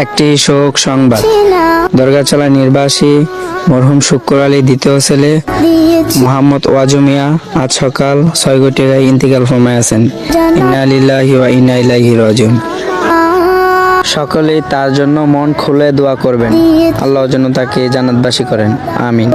একটি শোক সংবাদ। দরগাছালা নির্বাসী মরহুম শুক্কুর আলী দ্বিতীয় ছেলে মোহাম্মদ ওয়াজু মিয়া আজ সকাল 6 ঘটিকায় ইন্তিকাল ফরমাইয়াছেন। ইন্না লিল্লাহি ওয়া ইন্না ইলাইহি রাজিউন। সকলেই তার জন্য মন খুলে দোয়া করবেন, আল্লাহ যেন তাকে জান্নাতবাসী করেন, আমিন।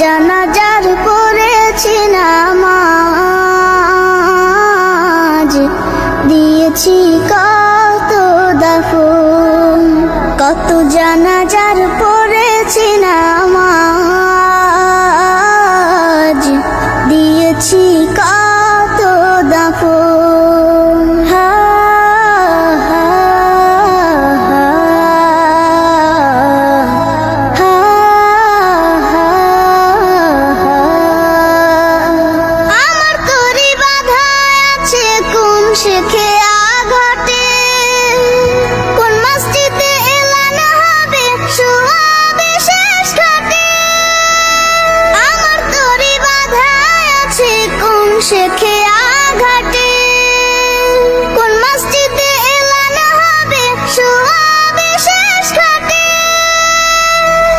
জানাজার পড়েছি নামাজ, দিয়েছি কত দাফন, কত জানাজার পড়েছি নামাজ, দিয়েছি কত দাফন। শেখে আঘাটে কোন মসজিদে এলান হবে সোয়াবে শেষ ঘাটে, আমার তরি বাধা আছে কোন শেখে আঘাটে, কোন মসজিদে এলান হবে সোয়াবে শেষ ঘাটে,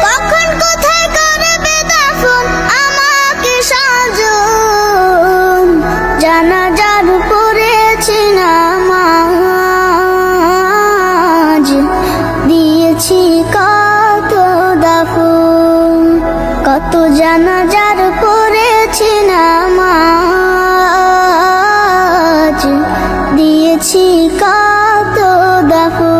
কখন কোথায় করবে দাফন আমাকে সাজন, জানাজার পড়েছি নামাজ, দিয়েছি কত দাফন, কত জানাজার পড়েছি নামাজ, দিয়েছি কত দাফন।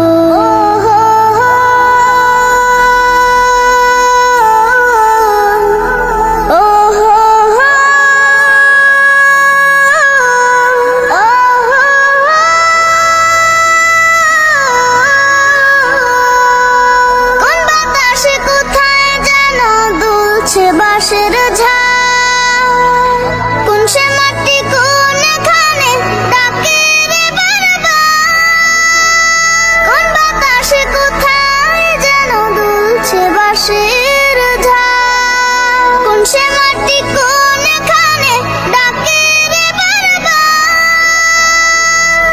বাঁশের ঝাড় কোন সে মাটি কোন খানে ডাকে রে বারবার, কোন বাতাসে কোথায় যেন দুলছে বাঁশের ঝাড়, কোন সে মাটি কোন খানে ডাকে রে বারবার,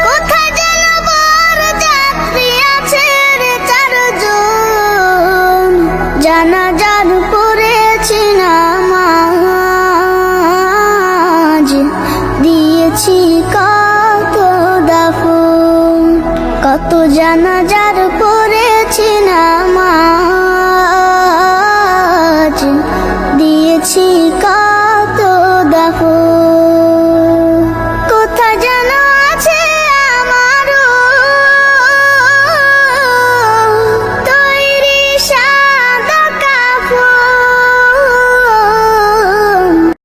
কোথায় যেন বড় যাত্রী আছে রে চারজন, জানাজার পড়েছি নামাজ, দিয়েছি কত দাফন, কত জানা